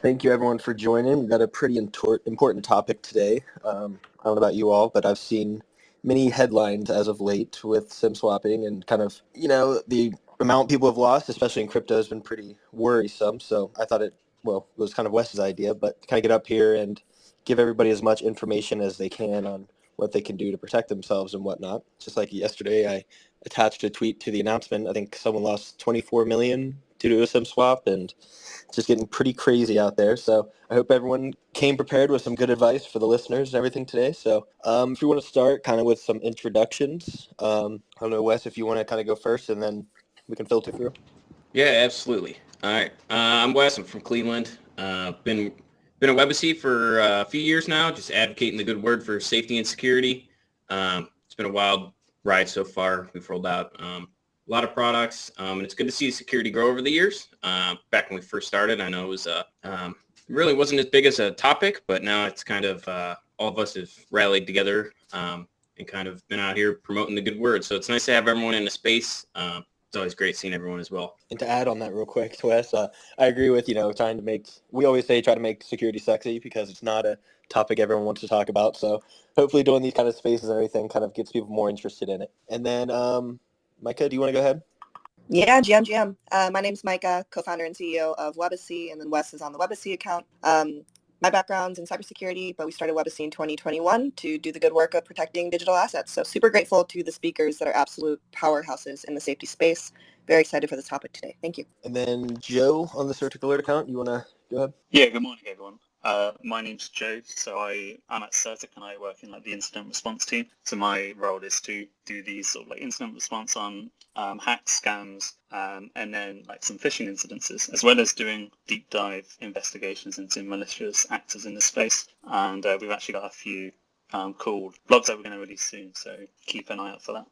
Thank you, everyone, for joining. We've got a pretty important topic today. I don't know about you all, but I've seen many headlines as of late with SIM swapping and kind of, the amount people have lost, especially in crypto, has been pretty worrisome. So I thought it was kind of Wes's idea, but to kind of get up here and give everybody as much information as they can on what they can do to protect themselves and whatnot. Just like yesterday, I attached a tweet to the announcement. I think someone lost 24 million due to a SIM swap, and it's just getting pretty crazy out there. So I hope everyone came prepared with some good advice for the listeners and everything today. So if you want to start kind of with some introductions, I don't know, Wes, if you want to kind of go first, and then we can filter through. Yeah, absolutely. All right. I'm Wes. I'm from Cleveland. Been at Webacy for a few years now, just advocating the good word for safety and security. It's been a wild ride so far. We've rolled out a lot of products, and it's good to see security grow over the years. Back when we first started, I know it was really wasn't as big as a topic, but now it's kind of all of us have rallied together and kind of been out here promoting the good word. So it's nice to have everyone in a space. It's always great seeing everyone as well. And to add on that real quick, Wes, I agree with, we always say try to make security sexy because it's not a topic everyone wants to talk about. So hopefully doing these kind of spaces and everything kind of gets people more interested in it. And then, Micah, do you want to go ahead? Yeah, GM. My name's Micah, co-founder and CEO of Webacy, and then Wes is on the Webacy account. My background's in cybersecurity, but we started Webacy in 2021 to do the good work of protecting digital assets. So super grateful to the speakers that are absolute powerhouses in the safety space. Very excited for this topic today. Thank you. And then Joe on the CertiK Alert account, you want to go ahead? Yeah, good morning, everyone. My name's Joe, so I'm at CertiK and I work in the incident response team. So my role is to do these sort of incident response on hacks, scams, and then some phishing incidences, as well as doing deep dive investigations into malicious actors in the space. And we've actually got a few cool blogs that we're going to release soon, so keep an eye out for that.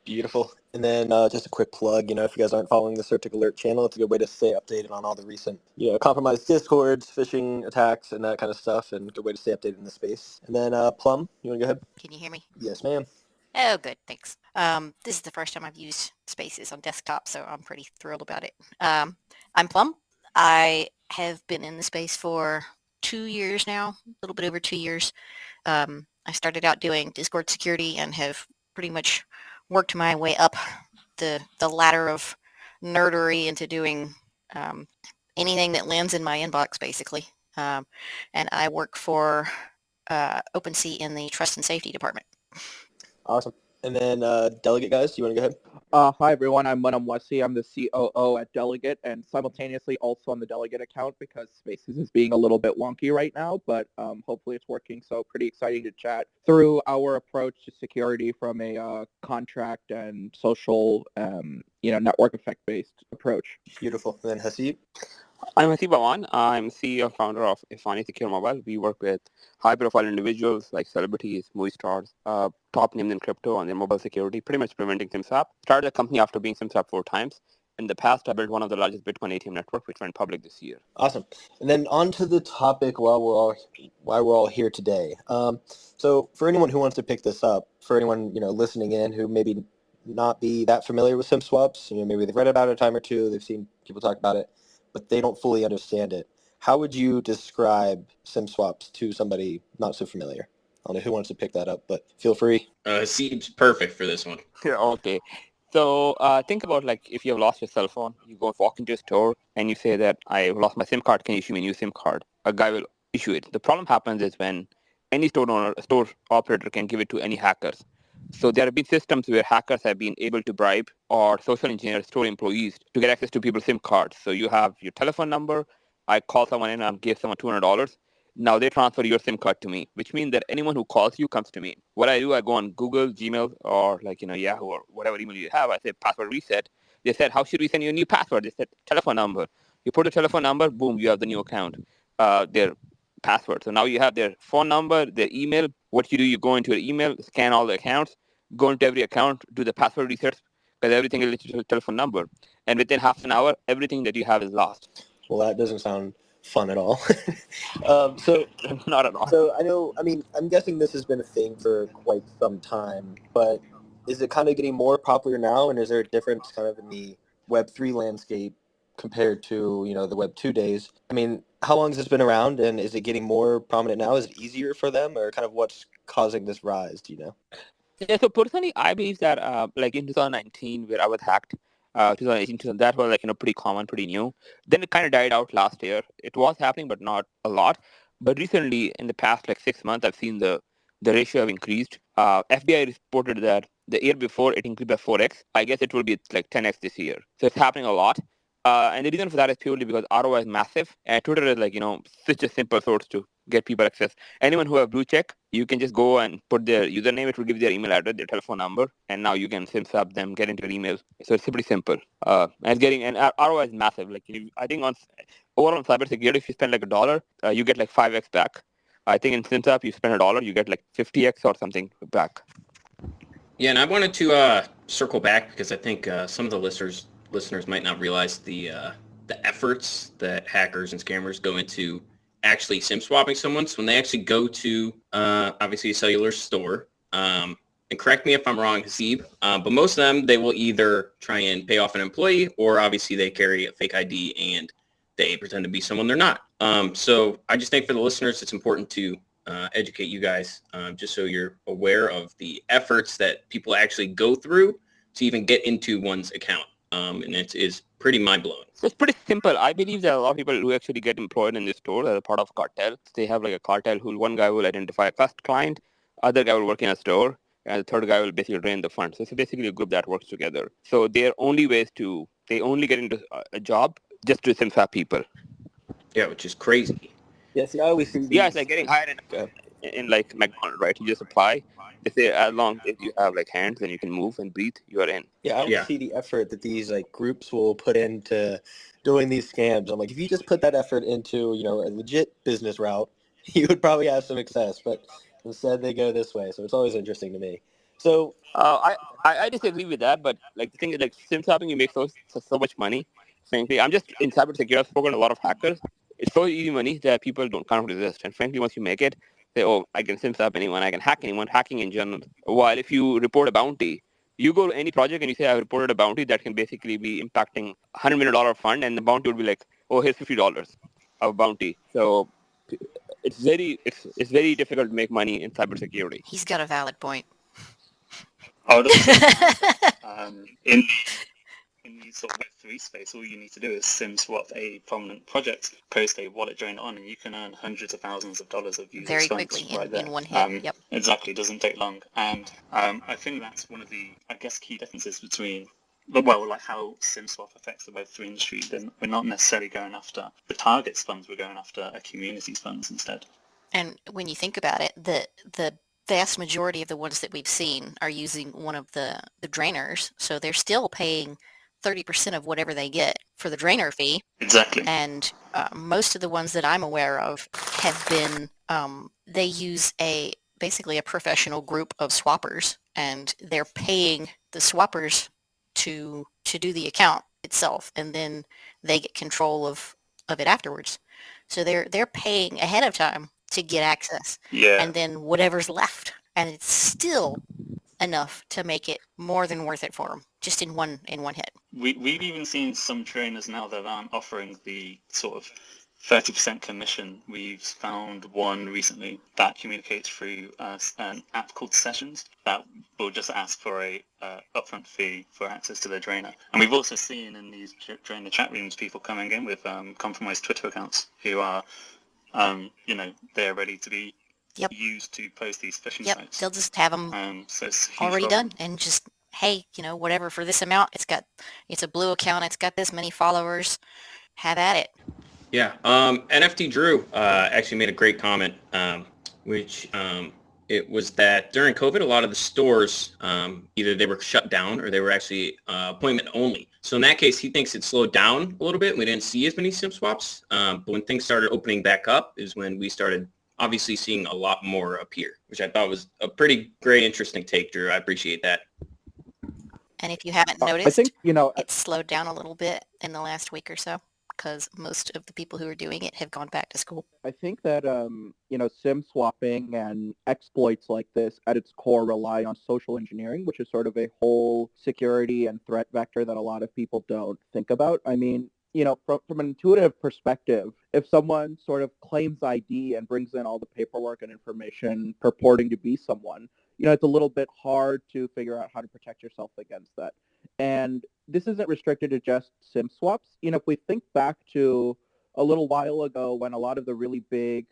Beautiful. And then just a quick plug, if you guys aren't following the CertiK Alert channel, it's a good way to stay updated on all the recent, compromised discords, phishing attacks, and that kind of stuff, and a good way to stay updated in the space. And then Plum, you want to go ahead? Can you hear me? Yes, ma'am. Oh, good. Thanks. This is the first time I've used Spaces on desktop, so I'm pretty thrilled about it. I'm Plum. I have been in the space for 2 years now, a little bit over 2 years. I started out doing Discord security and have pretty much worked my way up the ladder of nerdery into doing anything that lands in my inbox, basically. And I work for OpenSea in the Trust and Safety Department. Awesome. And then Delegate guys, you want to go ahead? Hi everyone, I'm Webacy. I'm the COO at Delegate and simultaneously also on the Delegate account because Spaces is being a little bit wonky right now, but hopefully it's working. So pretty exciting to chat through our approach to security from a contract and social, network effect-based approach. Beautiful. And then Haseeb? I'm Haseeb Awan. I'm CEO and founder of Ifani Secure Mobile. We work with high-profile individuals like celebrities, movie stars, top names in crypto on their mobile security, pretty much preventing SimSwap. Started the company after being SimSwap 4 times. In the past, I built one of the largest Bitcoin ATM network, which went public this year. Awesome. And then on to the topic why we're all here today. So for anyone who wants to pick this up, for anyone listening in who maybe not be that familiar with SimSwaps, maybe they've read about it a time or two, they've seen people talk about it, but they don't fully understand it. How would you describe SimSwaps to somebody not so familiar? I don't know who wants to pick that up, but feel free. Haseeb's perfect for this one. Yeah, okay. So think about if you have lost your cell phone, you go walk into a store and you say that I lost my SIM card, can you issue me a new SIM card? A guy will issue it. The problem happens is when any store owner, a store operator can give it to any hackers. So there have been systems where hackers have been able to bribe or social engineer store employees to get access to people's SIM cards. So you have your telephone number. I call someone in and give someone $200. Now they transfer your SIM card to me, which means that anyone who calls you comes to me. What I do, I go on Google, Gmail, or Yahoo or whatever email you have. I say password reset. They said, how should we send you a new password? They said telephone number. You put a telephone number, boom, you have the new account, their password. So now you have their phone number, their email. What you do, you go into your email, scan all the accounts, go into every account, do the password resets, because everything is related to the telephone number. And within half an hour, everything that you have is lost. Well, that doesn't sound fun at all. So not at all. So I'm guessing this has been a thing for quite some time, but is it kind of getting more popular now? And is there a difference kind of in the Web3 landscape compared to, the Web 2 days. I mean, how long has this been around, and is it getting more prominent now? Is it easier for them, or kind of what's causing this rise, do you know? Yeah, so personally, I believe that like in 2019, where I was hacked, 2018, that was like pretty common, pretty new. Then it kind of died out last year. It was happening, but not a lot. But recently, in the past like 6 months, I've seen the ratio have increased. FBI reported that the year before it increased by 4x. I guess it will be like 10x this year. So it's happening a lot. And the reason for that is purely because ROI is massive, and Twitter is like such a simple source to get people access. Anyone who have blue check, you can just go and put their username. It will give their email address, their telephone number, and now you can simswap them, get into their emails. So it's pretty simple. And ROI is massive. Like I think overall on cybersecurity, if you spend like $1, you get like 5x back. I think in simswap, you spend $1, you get like 50x or something back. Yeah, and I wanted to circle back because I think some of the listeners might not realize the efforts that hackers and scammers go into actually SIM swapping someone. So when they actually go to obviously a cellular store, and correct me if I'm wrong, Haseeb, but most of them, they will either try and pay off an employee, or obviously they carry a fake ID and they pretend to be someone they're not. So I just think for the listeners, it's important to educate you guys just so you're aware of the efforts that people actually go through to even get into one's account. And it is pretty mind-blowing. So it's pretty simple. I believe there are a lot of people who actually get employed in this store as a part of cartel. They have like a cartel who one guy will identify a first client, other guy will work in a store, and the third guy will basically drain the funds. So it's basically a group that works together. So their only ways they only get into a job just to simswap people. Yeah, which is crazy. Yeah, see, I always see Yeah, it's like getting hired in like McDonald's, right? You just apply. They say as long as you have like hands and you can move and breathe, you are in. Yeah, I don't see the effort that these like groups will put into doing these scams. I'm like, if you just put that effort into, a legit business route, you would probably have some success. But instead, they go this way. So it's always interesting to me. So I disagree with that, but like the thing is, like sim swapping, you make so much money. Frankly, I'm just in cybersecurity. I've spoken to a lot of hackers. It's so easy money that people can't resist. And frankly, once you make it, say, oh, I can sim swap anyone, I can hack anyone, hacking in general. While if you report a bounty, you go to any project and you say, I reported a bounty that can basically be impacting $100 million fund, and the bounty would be like, oh, here's $50 of bounty. So it's very difficult to make money in cybersecurity. He's got a valid point. I would also say, in the sort of Web3 space, all you need to do is sim swap a prominent project, post a wallet drain on, and you can earn hundreds of thousands of dollars of user Very funds quickly right there. in one hit. Yep. Exactly, it doesn't take long. And I think that's one of the, I guess, key differences between, well, like how SimSwap affects the Web3 industry. Then we're not necessarily going after the target's funds, we're going after a community's funds instead. And when you think about it, the vast majority of the ones that we've seen are using one of the drainers, so they're still paying 30% of whatever they get for the drainer fee. Exactly. And most of the ones that I'm aware of have been, they use basically a professional group of swappers, and they're paying the swappers to do the account itself, and then they get control of it afterwards. So they're paying ahead of time to get access. Yeah. And then whatever's left, and it's still enough to make it more than worth it for them, just in one hit. We've even seen some trainers now that aren't offering the sort of 30% commission. We've found one recently that communicates through an app called Sessions that will just ask for a upfront fee for access to their drainer. And we've also seen in these drainer chat rooms people coming in with compromised Twitter accounts who are, they're ready to be used to post these phishing sites. They'll just have them so it's already done, and just, hey, whatever, for this amount, it's a blue account, it's got this many followers, have at it. Yeah. NFT Drew actually made a great comment, which it was that during COVID, a lot of the stores, either they were shut down or they were actually appointment only. So in that case, he thinks it slowed down a little bit. We didn't see as many SIM swaps. But when things started opening back up is when we started obviously seeing a lot more appear, which I thought was a pretty great, interesting take, Drew. I appreciate that. And if you haven't noticed, I think, it slowed down a little bit in the last week or so, because most of the people who are doing it have gone back to school. I think that, SIM swapping and exploits like this at its core rely on social engineering, which is sort of a whole security and threat vector that a lot of people don't think about. I mean, from an intuitive perspective, if someone sort of claims ID and brings in all the paperwork and information purporting to be someone, it's a little bit hard to figure out how to protect yourself against that. And this isn't restricted to just Simswaps. If we think back to a little while ago when a lot of the really big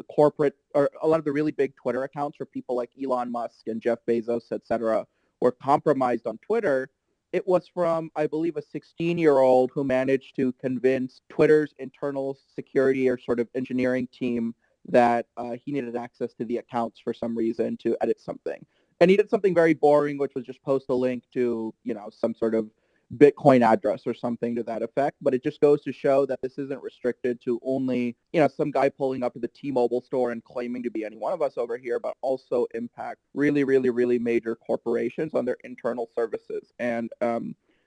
corporate or a lot of the really big Twitter accounts for people like Elon Musk and Jeff Bezos, et cetera, were compromised on Twitter, it was from, I believe, a 16-year-old who managed to convince Twitter's internal security or sort of engineering team that he needed access to the accounts for some reason to edit something. And he did something very boring, which was just post a link to, some sort of Bitcoin address or something to that effect. But it just goes to show that this isn't restricted to only, some guy pulling up to the T-Mobile store and claiming to be any one of us over here, but also impact really, really, really major corporations on their internal services. And,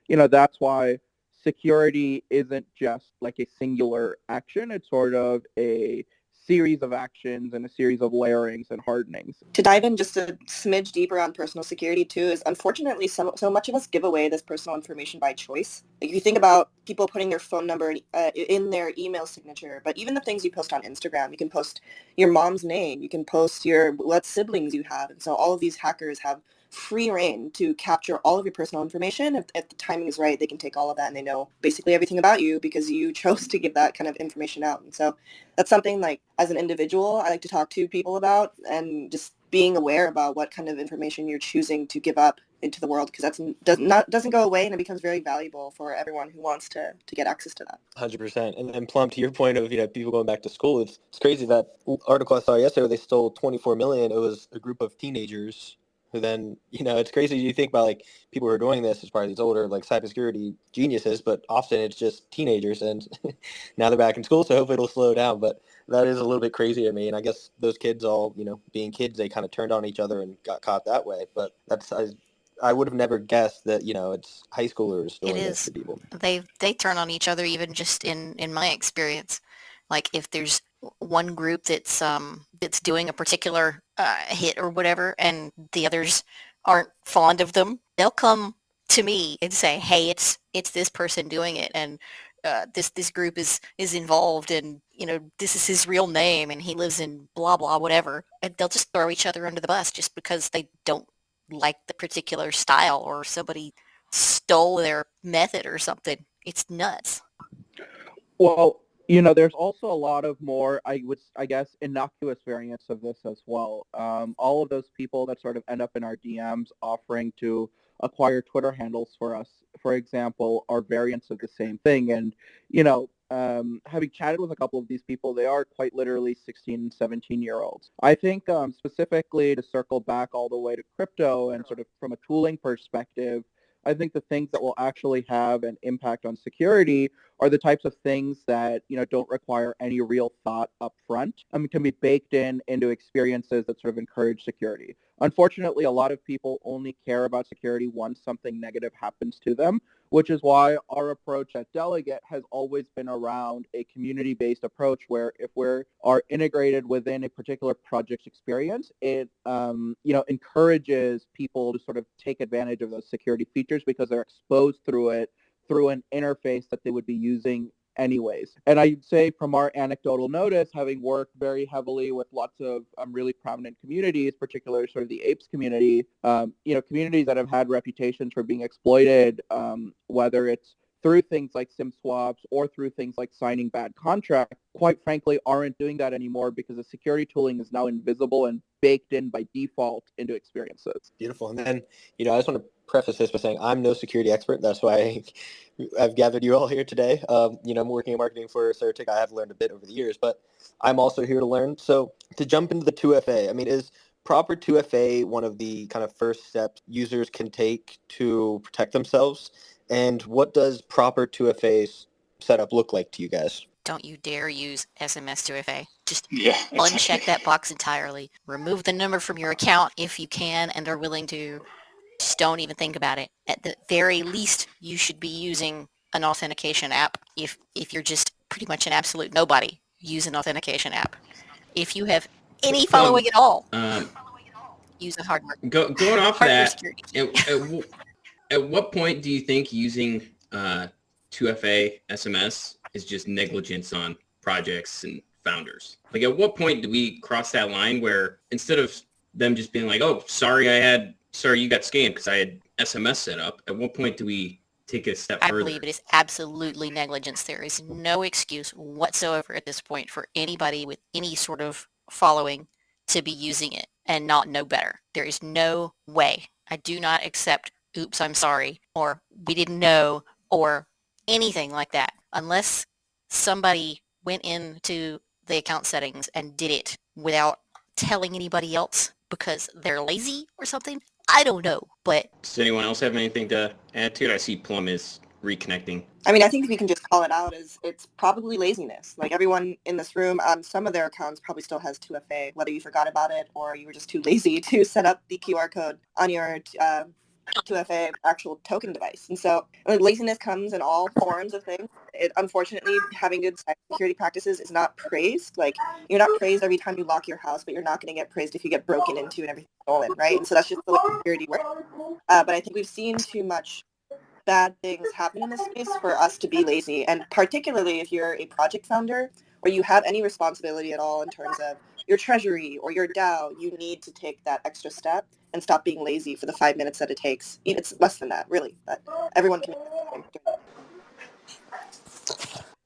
that's why security isn't just like a singular action. It's sort of a series of actions and a series of layerings and hardenings. To dive in just a smidge deeper on personal security too is unfortunately so much of us give away this personal information by choice. Like if you think about people putting their phone number in their email signature, but even the things you post on Instagram, you can post your mom's name, you can post what siblings you have. And so all of these hackers have free reign to capture all of your personal information. If the timing is right, they can take all of that and they know basically everything about you because you chose to give that kind of information out. And so that's something like as an individual, I like to talk to people about and just being aware about what kind of information you're choosing to give up into the world, because that doesn't go away and it becomes very valuable for everyone who wants to get access to that. 100%. And then Plum, to your point of people going back to school, it's crazy that article I saw yesterday, they stole 24 million. It was a group of teenagers who then, it's crazy. You think about like people who are doing this as part of these older like cybersecurity geniuses, but often it's just teenagers, and now they're back in school, so hopefully it'll slow down. But that is a little bit crazy to me, and I guess those kids all, being kids, they kind of turned on each other and got caught that way. But I would have never guessed that, it's high schoolers doing this to people. They turn on each other even just in my experience. Like if there's one group that's doing a particular hit or whatever, and the others aren't fond of them, they'll come to me and say, "Hey, it's this person doing it, and this group is involved, and this is his real name, and he lives in blah blah whatever." And they'll just throw each other under the bus just because they don't like the particular style or somebody stole their method or something. It's nuts. Well, there's also a lot of more, I guess, innocuous variants of this as well. All of those people that sort of end up in our DMs offering to acquire Twitter handles for us, for example, are variants of the same thing. And, having chatted with a couple of these people, they are quite literally 16 and 17-year-olds. I think specifically to circle back all the way to crypto and sort of from a tooling perspective, I think the things that will actually have an impact on security are the types of things that, don't require any real thought up front. Can be baked into experiences that sort of encourage security. Unfortunately, a lot of people only care about security once something negative happens to them, which is why our approach at Delegate has always been around a community-based approach where if we are integrated within a particular project's experience, it encourages people to sort of take advantage of those security features because they're exposed through it through an interface that they would be using anyways. And I'd say from our anecdotal notice, having worked very heavily with lots of really prominent communities, particularly sort of the apes community, communities that have had reputations for being exploited, whether it's through things like Simswaps or through things like signing bad contracts, quite frankly, aren't doing that anymore because the security tooling is now invisible and baked in by default into experiences. Beautiful. And then, I just want to preface this by saying I'm no security expert. That's why I've gathered you all here today. I'm working in marketing for CertiK. I have learned a bit over the years, but I'm also here to learn. So to jump into the 2FA, is proper 2FA one of the kind of first steps users can take to protect themselves? And what does proper 2FA setup look like to you guys? Don't you dare use SMS 2FA. Just exactly. Uncheck that box entirely. Remove the number from your account if you can and are willing to. Just don't even think about it. At the very least, you should be using an authentication app. If you're just pretty much an absolute nobody, use an authentication app. If you have any following at all, use a hardware. Going off hardware that, security. at what point do you think using 2FA SMS is just negligence on projects and founders? Like, at what point do we cross that line where instead of them just being like, oh, sorry you got scammed because I had SMS set up, at what point do we take it a step I further? believe it is absolutely negligence. There is no excuse whatsoever at this point for anybody with any sort of following to be using it and not know better. There is no way. I do not accept, oops, I'm sorry, or we didn't know, or anything like that, unless somebody went into the account settings and did it without telling anybody else because they're lazy or something. I don't know, but Does anyone else have anything to add to it? I see Plum is reconnecting. I mean, I think we can just call it out as it's probably laziness. Like everyone in this room, on some of their accounts probably still has 2FA, whether you forgot about it or you were just too lazy to set up the QR code on your 2FA actual token device. And so laziness comes in all forms of things. Unfortunately, having good cybersecurity practices is not praised. Like, you're not praised every time you lock your house, but you're not going to get praised if you get broken into and everything stolen, right? And so that's just the way security works. But I think we've seen too much bad things happen in this space for us to be lazy. And particularly if you're a project founder or you have any responsibility at all in terms of your treasury or your DAO, you need to take that extra step and stop being lazy for the 5 minutes that it takes. It's less than that, really, but everyone can make that.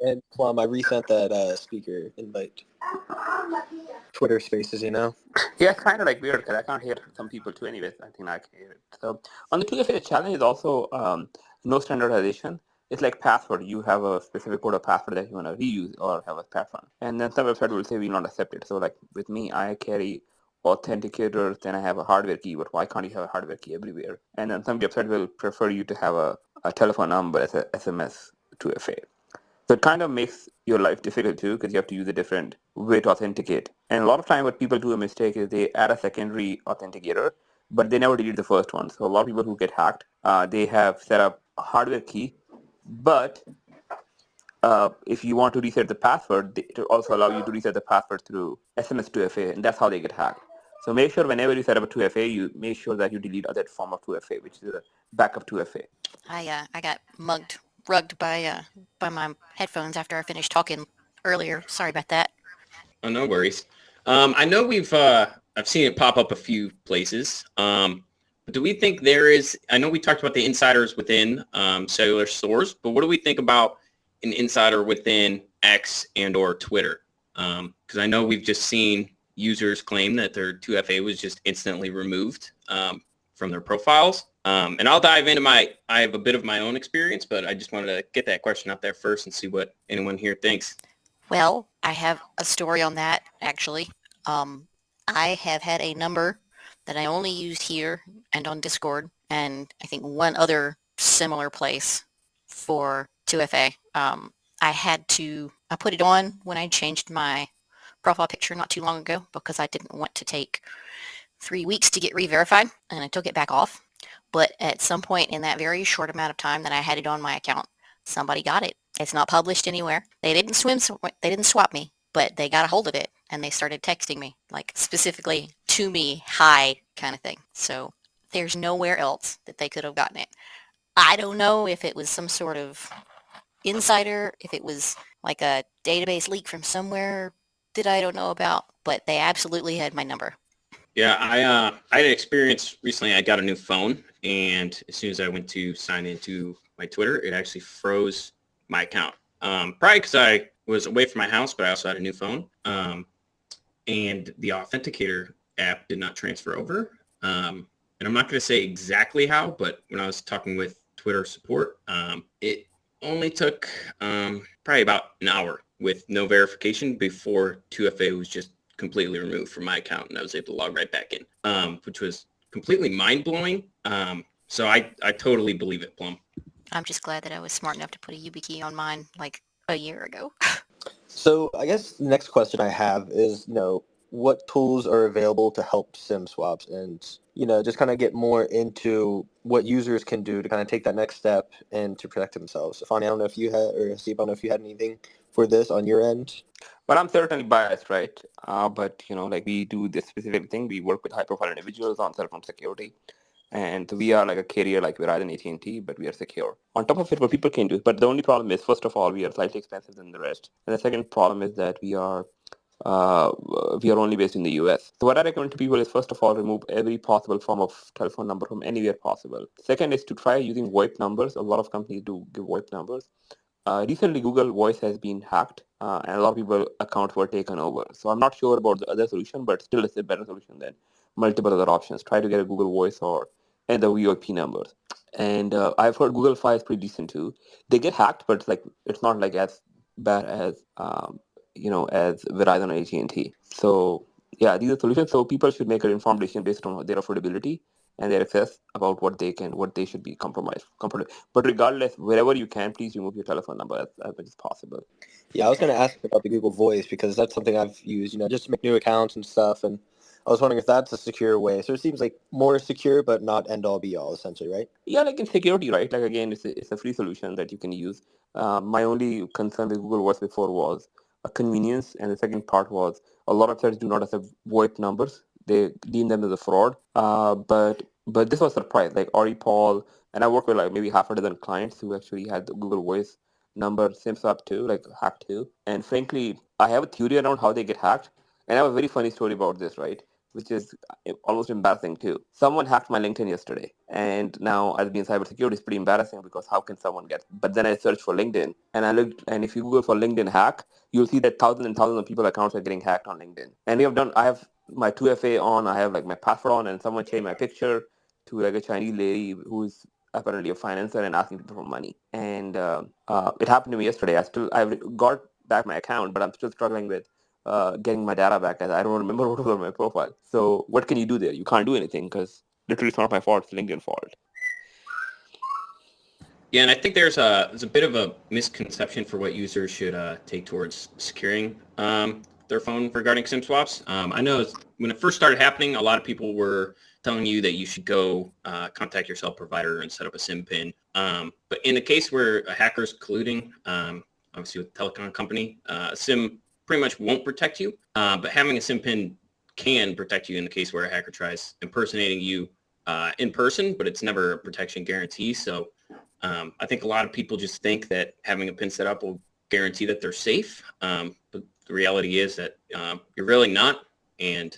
And Plum, I resent that speaker invite. Twitter Spaces, you know. Yeah, it's kind of like weird because I can't hear some people too anyways. I think I can hear it. So on the 2FA, the challenge is also no standardization. It's like password. You have a specific code of password that you want to reuse or have a password. And then some website will say we will not accept it. So like with me, I carry authenticators, then I have a hardware key, but why can't you have a hardware key everywhere? And then some website will prefer you to have a telephone number as a SMS 2FA. So it kind of makes your life difficult too because you have to use a different way to authenticate. And a lot of time what people do a mistake is they add a secondary authenticator, but they never delete the first one. So a lot of people who get hacked, they have set up a hardware key, but if you want to reset the password, it will also allow you to reset the password through SMS 2FA, and that's how they get hacked. So make sure whenever you set up a 2FA, you make sure that you delete other form of 2FA, which is a backup 2FA. I got rugged by my headphones after I finished talking earlier. Sorry about that. Oh, no worries. I know I've seen it pop up a few places. But do we think I know we talked about the insiders within cellular stores, but what do we think about an insider within X and or Twitter? Because I know we've just seen users claim that their 2FA was just instantly removed from their profiles. And I'll dive into I have a bit of my own experience, but I just wanted to get that question out there first and see what anyone here thinks. Well, I have a story on that, actually. I have had a number that I only used here and on Discord, and I think one other similar place for 2FA. I put it on when I changed my profile picture not too long ago because I didn't want to take 3 weeks to get re-verified, and I took it back off. But at some point in that very short amount of time that I had it on my account, somebody got it. It's not published anywhere. They didn't swap me, but they got a hold of it and they started texting me, like specifically to me, hi kind of thing. So there's nowhere else that they could have gotten it. I don't know if it was some sort of insider, if it was like a database leak from somewhere that I don't know about, but they absolutely had my number. Yeah, I had an experience recently. I got a new phone, and as soon as I went to sign into my Twitter, it actually froze my account. Probably because I was away from my house, but I also had a new phone, and the authenticator app did not transfer over. And I'm not going to say exactly how, but when I was talking with Twitter support, it only took probably about an hour with no verification before 2FA was just completely removed from my account, and I was able to log right back in, which was completely mind-blowing. So I totally believe it, Plum. I'm just glad that I was smart enough to put a YubiKey on mine like a year ago. So I guess the next question I have is, what tools are available to help Simswaps and, just kind of get more into what users can do to kind of take that next step and to protect themselves. Fani, I don't know if you had, or Haseeb, I don't know if you had anything for this on your end. But I'm certainly biased, right? But, like we do this specific thing. We work with high-profile individuals on cell phone security. And we are like a carrier like Verizon and AT&T, but we are secure. On top of it, what people can do, but the only problem is, first of all, we are slightly expensive than the rest. And the second problem is that uh, we are only based in the US. So what I recommend to people is, first of all, remove every possible form of telephone number from anywhere possible. Second is to try using VoIP numbers. A lot of companies do give VoIP numbers. Recently, Google Voice has been hacked, and a lot of people accounts were taken over. So I'm not sure about the other solution, but still it's a better solution than multiple other options. Try to get a Google Voice or and the VoIP numbers. And I've heard Google Fi is pretty decent too. They get hacked, but it's not like as bad as as Verizon or AT&T. So yeah, these are solutions. So people should make an informed decision based on their affordability and their access about what they should be compromised. But regardless, wherever you can, please remove your telephone number as much as possible. Yeah, I was going to ask about the Google Voice because that's something I've used, just to make new accounts and stuff. And I was wondering if that's a secure way. So it seems like more secure, but not end all be all, essentially, right? Yeah, like in security, right? Like again, it's a free solution that you can use. My only concern with Google Voice before was a convenience, and the second part was a lot of sites do not accept VoIP numbers. They deem them as a fraud. But this was a surprise. Like Ori Paul, and I work with like maybe half a dozen clients who actually had the Google Voice number SimSwap too, like hacked too. And frankly, I have a theory around how they get hacked, and I have a very funny story about this, right? Which is almost embarrassing too. Someone hacked my LinkedIn yesterday, and now as being cybersecurity is pretty embarrassing because how can someone get? But then I searched for LinkedIn, and I looked, and if you Google for LinkedIn hack, you'll see that thousands and thousands of people accounts are getting hacked on LinkedIn. And I have my 2FA on, I have like my password on, and someone changed my picture to like a Chinese lady who is apparently a financer and asking people for money. And it happened to me yesterday. I got back my account, but I'm still struggling with getting my data back as I don't remember what was on my profile. So what can you do there? You can't do anything because literally it's not my fault, it's LinkedIn fault. Yeah, and I think there's a bit of a misconception for what users should take towards securing their phone regarding SIM swaps. I know when it first started happening, a lot of people were telling you that you should go contact your cell provider and set up a SIM pin. But in the case where a hacker is colluding, obviously with a telecom company, a SIM pretty much won't protect you. But having a SIM pin can protect you in the case where a hacker tries impersonating you in person, but it's never a protection guarantee. So I think a lot of people just think that having a pin set up will guarantee that they're safe. But the reality is that you're really not. And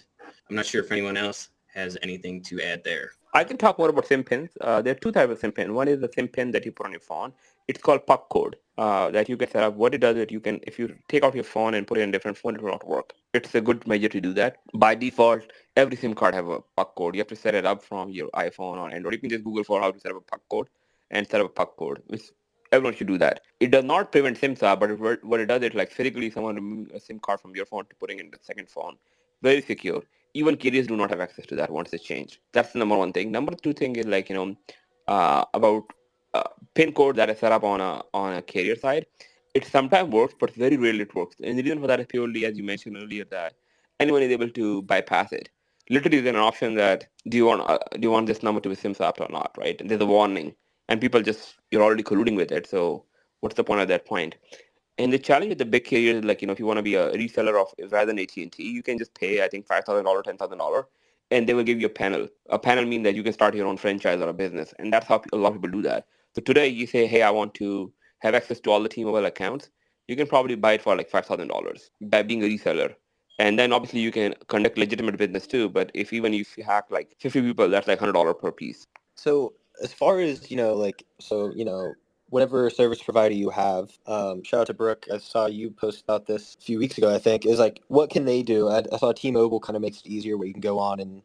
I'm not sure if anyone else has anything to add there. I can talk more about SIM pins. There are two types of SIM pin. One is the SIM pin that you put on your phone. It's called puck code that you can set up. What it does is you can, if you take out your phone and put it in a different phone, it will not work. It's a good measure to do that. By default, every SIM card have a puck code. You have to set it up from your iPhone or Android. You can just Google for how to set up a puck code and set up a puck code, which everyone should do that. It does not prevent SIM swap, but what it does is like physically someone removing a SIM card from your phone to putting it in the second phone. Very secure. Even carriers do not have access to that once it's changed. That's the number one thing. Number two thing is like about pin code that is set up on a carrier side. It sometimes works, but very rarely it works. And the reason for that is purely, as you mentioned earlier, that anyone is able to bypass it. Literally, there's an option that do you want this number to be SIM swapped or not, right? And there's a warning, and people just you're already colluding with it. So what's the point at that point? And the challenge with the big carriers is like, if you want to be a reseller of rather than AT&T, you can just pay, I think, $5,000, $10,000, and they will give you a panel. A panel means that you can start your own franchise or a business. And that's how a lot of people do that. So today you say, hey, I want to have access to all the T-Mobile accounts. You can probably buy it for like $5,000 by being a reseller. And then obviously you can conduct legitimate business too. But if you hack like 50 people, that's like $100 per piece. So as far as, whatever service provider you have, shout out to Brooke. I saw you post about this a few weeks ago, I think, is like, what can they do? I saw T-Mobile kind of makes it easier where you can go on and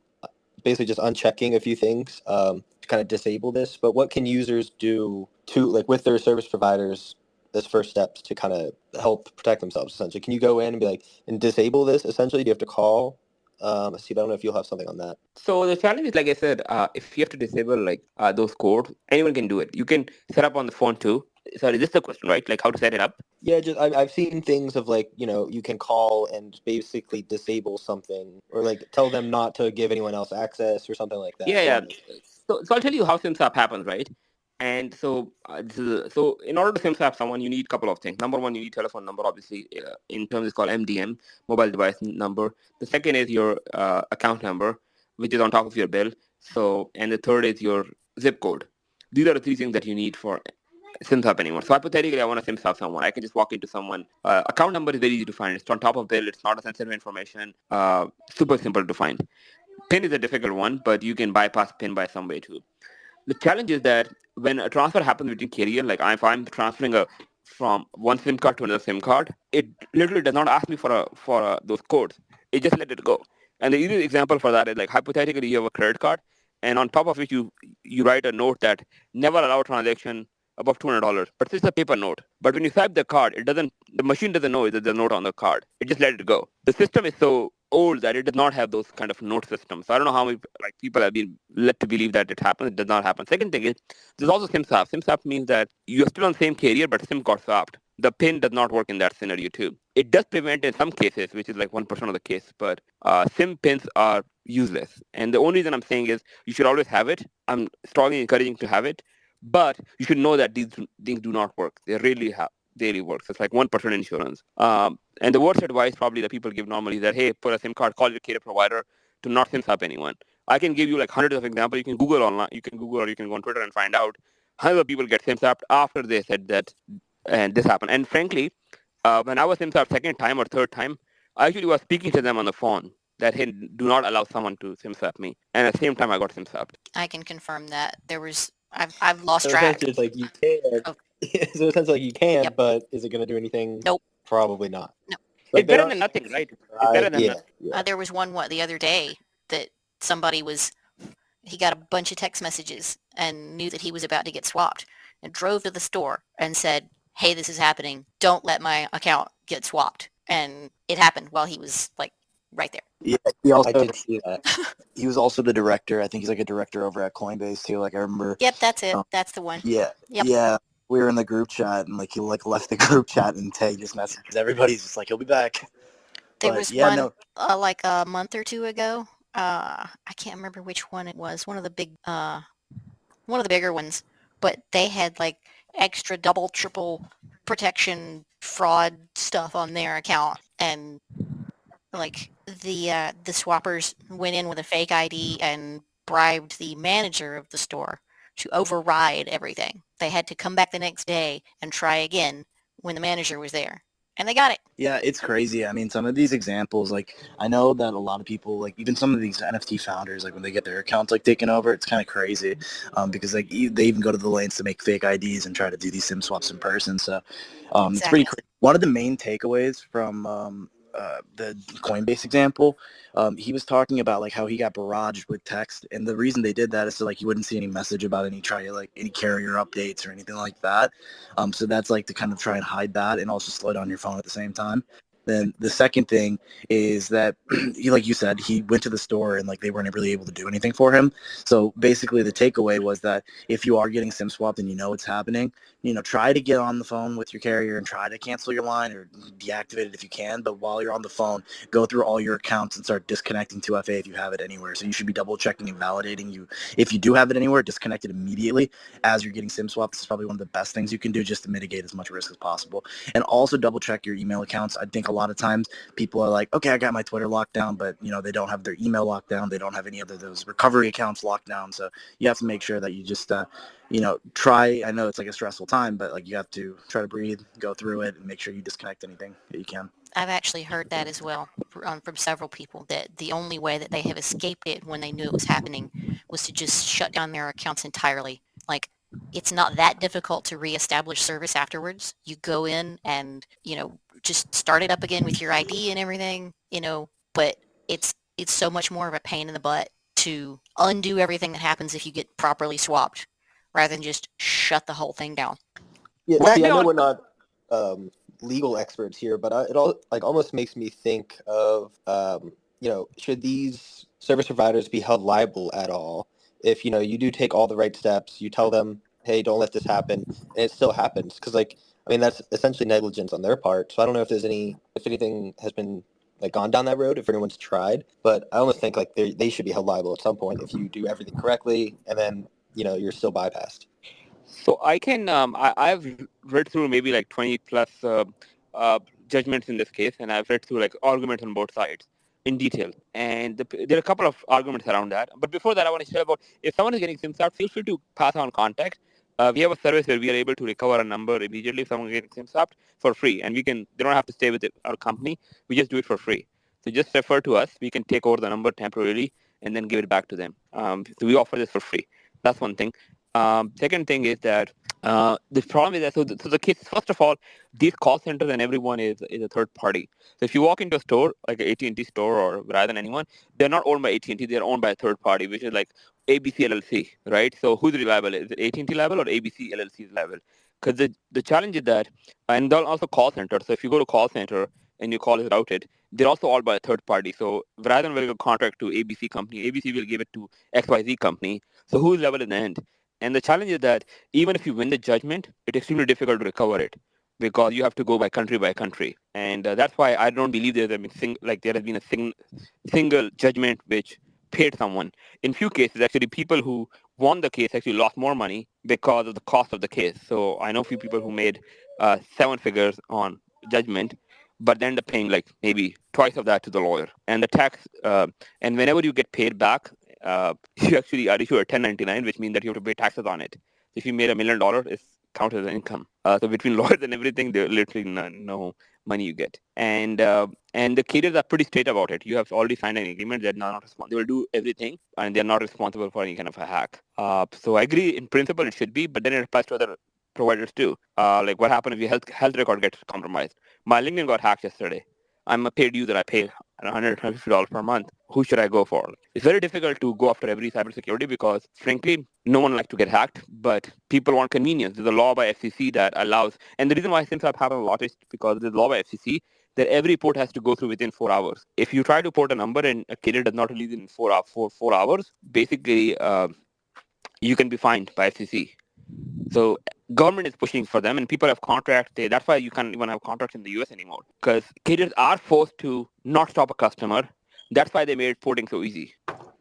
basically just unchecking a few things to kind of disable this. But what can users do to, like, with their service providers as first steps to kind of help protect themselves, essentially? Can you go in and be like, and disable this, essentially? Do you have to call? Haseeb, I don't know if you'll have something on that. So the challenge is, like I said, if you have to disable like those codes, anyone can do it. You can set up on the phone too. Sorry, this is the question, right? Like how to set it up? Yeah, just I've seen things of like, you can call and basically disable something or like tell them not to give anyone else access or something like that. Yeah. So I'll tell you how SimSwap happens, right? And so so in order to SimSwap someone, you need a couple of things. Number one, you need telephone number, obviously. In terms, it's called MDM, mobile device number. The second is your account number, which is on top of your bill. So, and the third is your zip code. These are the three things that you need for SimSwap anyone. So hypothetically, I want to SimSwap someone. I can just walk into someone. Account number is very easy to find. It's on top of bill. It's not a sensitive information. Super simple to find. PIN is a difficult one, but you can bypass PIN by some way too. The challenge is that when a transfer happens between carrier, like if I'm transferring from one SIM card to another SIM card, it literally does not ask me for those codes. It just let it go. And the easiest example for that is like hypothetically you have a credit card, and on top of it you write a note that never allow transaction above $200, but it's a paper note. But when you swipe the card, the machine doesn't know that there's a note on the card. It just let it go. The system is so old that it does not have those kind of note systems. So I don't know how many people have been led to believe that it happens. It does not happen. Second thing is there's also SimSwap. SimSwap means that you're still on the same carrier, but SIM got swapped. The PIN does not work in that scenario too. It does prevent in some cases, which is like 1% of the case, but SIM pins are useless. And the only reason I'm saying is you should always have it. I'm strongly encouraging to have it, but you should know that these things do not work. They really works. It's like 1% insurance. And the worst advice probably that people give normally is that, hey, put a SIM card, call your carrier provider to not SimSwap anyone. I can give you like hundreds of examples. You can Google online, you can Google or you can go on Twitter and find out hundreds of people get SimSwapped after they said that and this happened. And frankly, when I was SimSwapped second time or third time, I actually was speaking to them on the phone that, hey, do not allow someone to SimSwap me. And at the same time, I got SimSwapped. I can confirm that I've lost So track. essentially, it's like you can. Oh. So essentially, you can, Yep. but is it going to do anything? Nope. Probably not. No. Like, It's better than nothing, right? It's better than nothing. There was one the other day that he got a bunch of text messages and knew that he was about to get swapped and drove to the store and said, hey, this is happening. Don't let my account get swapped. And it happened while he was like right there. Yeah, he also, I did see that. he was also the director. I think he's like a director over at Coinbase too. Like I remember. Yep, that's it. That's the one. Yeah. Yep. Yeah. We were in the group chat and like he like left the group chat and Tay just messages. Everybody's just like, he'll be back. There was one like a month or two ago. I can't remember which one it was. One of the bigger ones. But they had like extra double, triple protection fraud stuff on their account, and like the swappers went in with a fake ID and bribed the manager of the store to override everything. They had to come back the next day and try again when the manager was there. And they got it. Yeah, it's crazy. I mean, some of these examples, like, I know that a lot of people, like, even some of these NFT founders, like, when they get their accounts, like, taken over, it's kind of crazy because, like, they even go to the lengths to make fake IDs and try to do these SIM swaps in person. So Exactly. It's pretty crazy. One of the main takeaways from the Coinbase example, he was talking about like how he got barraged with text, and the reason they did that is so like you wouldn't see any message about any carrier updates or anything like that. So that's like to kind of try and hide that and also slow down your phone at the same time. Then the second thing is that he, like you said, he went to the store and like they weren't really able to do anything for him. So basically the takeaway was that if you are getting SIM swapped and you know it's happening, try to get on the phone with your carrier and try to cancel your line or deactivate it if you can. But while you're on the phone, go through all your accounts and start disconnecting 2FA if you have it anywhere. So you should be double checking and validating you. If you do have it anywhere, disconnect it immediately as you're getting SIM swapped. This is probably one of the best things you can do just to mitigate as much risk as possible. And also double check your email accounts. I think a lot of times people are like, okay, I got my Twitter locked down, but they don't have their email locked down. They don't have any other those recovery accounts locked down. So you have to make sure that you just try. I know it's like a stressful time, but like you have to try to breathe, go through it, and make sure you disconnect anything that you can. I've actually heard that as well from several people, that the only way that they have escaped it when they knew it was happening was to just shut down their accounts entirely. Like, it's not that difficult to reestablish service afterwards. You go in and, just start it up again with your ID and everything, but it's so much more of a pain in the butt to undo everything that happens if you get properly swapped rather than just shut the whole thing down. Yeah, see, I know we're not legal experts here, but it all like almost makes me think of should these service providers be held liable at all if you do take all the right steps, you tell them, hey, don't let this happen, and it still happens? Because that's essentially negligence on their part. So I don't know if anything has been like gone down that road, if anyone's tried, but I almost think like they should be held liable at some point if you do everything correctly and then you're still bypassed. So I can, I've read through maybe like 20 plus judgments in this case, and I've read through like arguments on both sides. in detail. And there are a couple of arguments around that. But before that, I want to share about if someone is getting SIM-swapped, feel free to pass on contact. We have a service where we are able to recover a number immediately if someone is getting SIM-swapped for free. And they don't have to stay with our company. We just do it for free. So just refer to us. We can take over the number temporarily and then give it back to them. So we offer this for free. That's one thing. Second thing is that the problem is that so the case, first of all, these call centers and everyone is a third party. So if you walk into a store like an AT&T store or rather than anyone, they're not owned by AT&T. They're owned by a third party, which is like ABC LLC, right? So who's reliable? Is it AT&T liable or ABC LLC is liable? Because the challenge is that, and they're also call centers. So if you go to call center and your call is routed, they're also all by a third party. So rather than a contract to ABC company, ABC will give it to XYZ company. So who's liable in the end? And the challenge is that even if you win the judgment, it's extremely difficult to recover it because you have to go by country, and that's why I don't believe there has been a single judgment which paid someone. In few cases, actually, people who won the case actually lost more money because of the cost of the case. So I know a few people who made seven figures on judgment, but they end up paying like maybe twice of that to the lawyer. And the tax, and whenever you get paid back, you actually are issued a 1099, which means that you have to pay taxes on it. If you made $1 million, it's counted as income. So between lawyers and everything, there's literally no money you get. And the carriers are pretty straight about it. You have already signed an agreement that they're not responsible. They will do everything, and they're not responsible for any kind of a hack. So I agree in principle it should be, but then it applies to other providers too. Like what happened if your health record gets compromised? My LinkedIn got hacked yesterday. I'm a paid user. I pay $150 per month. Who should I go for? It's very difficult to go after every cybersecurity because, frankly, no one likes to get hacked, but people want convenience. There's a law by FCC that allows, and the reason why SimSwap happens a lot is because there's a law by FCC that every port has to go through within 4 hours. If you try to port a number and a carrier does not release it in 4 hours, basically you can be fined by FCC. So government is pushing for them, and people have contracts. That's why you can't even have contracts in the US anymore, because carriers are forced to not stop a customer. That's why they made porting so easy.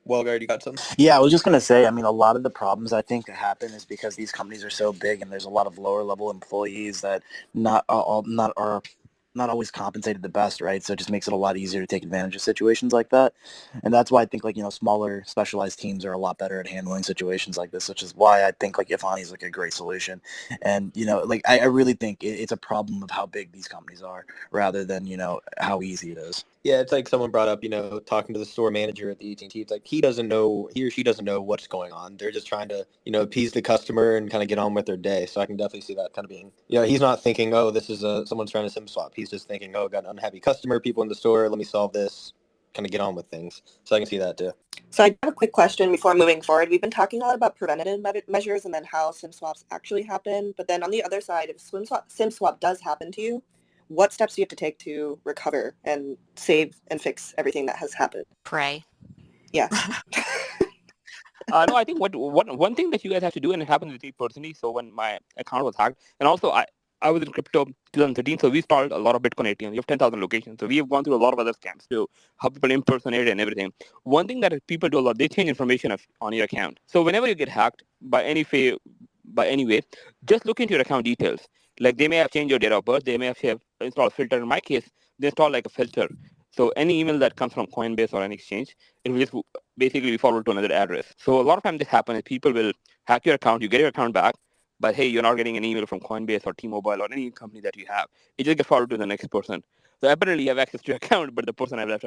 Wellgard, you got some? Yeah, I was just gonna say. I mean, a lot of the problems I think that happen is because these companies are so big, and there's a lot of lower level employees that are not always compensated the best, right? So it just makes it a lot easier to take advantage of situations like that. And that's why I think smaller specialized teams are a lot better at handling situations like this, which is why I think Ifani is like a great solution. And I really think it's a problem of how big these companies are rather than how easy it is. Yeah, it's like someone brought up, talking to the store manager at the AT&T. It's like he or she doesn't know what's going on. They're just trying to, appease the customer and kind of get on with their day. So I can definitely see that kind of being, he's not thinking, oh, this is someone's trying to SIM swap. He's just thinking, oh, got an unhappy customer, people in the store, let me solve this, kind of get on with things. So I can see that too. So I have a quick question before moving forward. We've been talking a lot about preventative measures and then how SIM swaps actually happen. But then on the other side, if SIM swap does happen to you, what steps do you have to take to recover and save and fix everything that has happened? Pray. Yes. No, I think one thing that you guys have to do, and it happened with me personally. So when my account was hacked, and also I was in crypto 2013, so we installed a lot of Bitcoin ATMs. We have 10,000 locations, so we have gone through a lot of other scams too, how people impersonate and everything. One thing that people do a lot, they change information on your account. So whenever you get hacked by any way, just look into your account details. Like they may have changed your date of birth, they may have installed a filter. In my case, they installed like a filter. So any email that comes from Coinbase or an exchange, it will just basically be forwarded to another address. So a lot of times this happens is people will hack your account, you get your account back, but hey, you're not getting an email from Coinbase or T-Mobile or any company that you have. It just gets forwarded to the next person. So apparently you have access to your account, but the person has left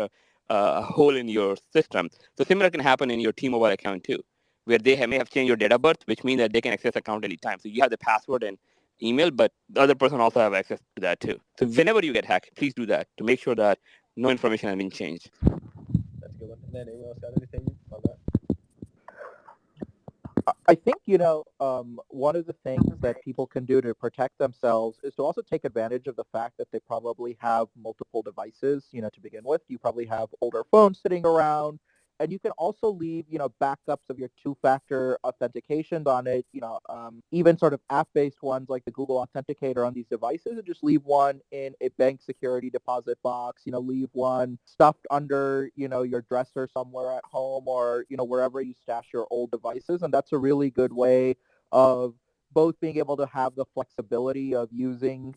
a hole in your system. So similar can happen in your T-Mobile account too, where they may have changed your date of birth, which means that they can access account anytime. So you have the password and email, but the other person also have access to that too. So whenever you get hacked, please do that to make sure that no information has been changed. That's a good one. And then anyone else got anything on that? I think, one of the things that people can do to protect themselves is to also take advantage of the fact that they probably have multiple devices, to begin with. You probably have older phones sitting around, and you can also leave, backups of your two-factor authentications on it, even sort of app-based ones like the Google Authenticator on these devices, and just leave one in a bank security deposit box, leave one stuffed under, your dresser somewhere at home or, wherever you stash your old devices. And that's a really good way of both being able to have the flexibility of using,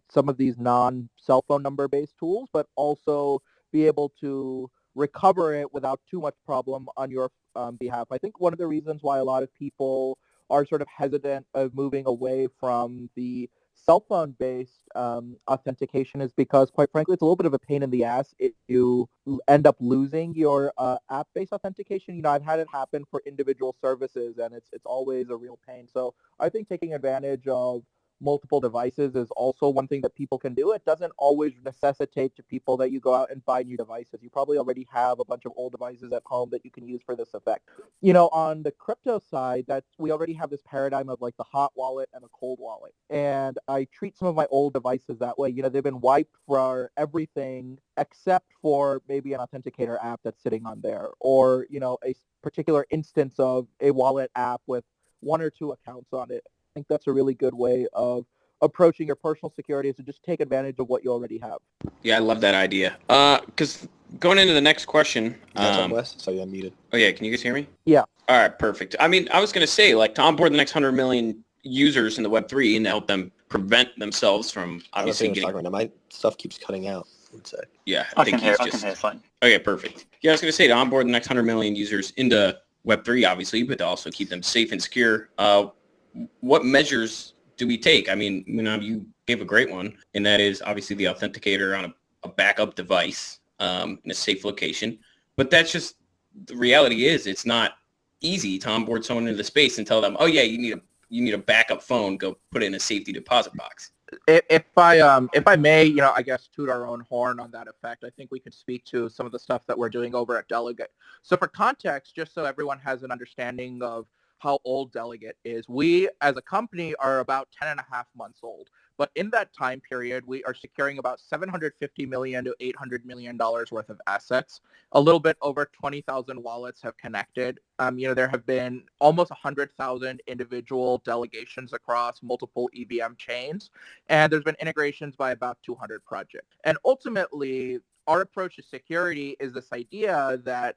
some of these non-cell phone number-based tools, but also be able to recover it without too much problem on your behalf. I think one of the reasons why a lot of people are sort of hesitant of moving away from the cell phone-based authentication is because, quite frankly, it's a little bit of a pain in the ass if you end up losing your app-based authentication. You know, I've had it happen for individual services, and it's always a real pain. So I think taking advantage of multiple devices is also one thing that people can do. It doesn't always necessitate to people that you go out and buy new devices. You probably already have a bunch of old devices at home that you can use for this effect. You know, on the crypto side, that we already have this paradigm of like the hot wallet and the cold wallet. And I treat some of my old devices that way. You know, they've been wiped for everything except for maybe an authenticator app that's sitting on there, or, you know, a particular instance of a wallet app with one or two accounts on it. I think that's a really good way of approaching your personal security, is to just take advantage of what you already have. Yeah, I love that idea. Because going into the next question. Wes? Sorry, I'm muted. Oh, yeah. Can you guys hear me? Yeah. All right, perfect. I mean, I was going to say, like, to onboard the next 100 million users in the Web3 and to help them prevent themselves from obviously getting... Right now. My stuff keeps cutting out. One sec. Yeah, I can hear fine. Okay, perfect. Yeah, I was going to say, to onboard the next 100 million users into Web3, obviously, but to also keep them safe and secure, what measures do we take? I mean, you gave a great one, and that is obviously the authenticator on a backup device in a safe location. But that's just, the reality is, it's not easy to onboard someone into the space and tell them, oh yeah, you need a backup phone, go put it in a safety deposit box. If I may, you know, I guess toot our own horn on that effect, I think we could speak to some of the stuff that we're doing over at Delegate. So for context, just so everyone has an understanding of how old Delegate is, we as a company are about 10 and a half months old. But in that time period, we are securing about $750 million to $800 million worth of assets. A little bit over 20,000 wallets have connected. You know, there have been almost 100,000 individual delegations across multiple EVM chains, and there's been integrations by about 200 projects. And ultimately, our approach to security is this idea that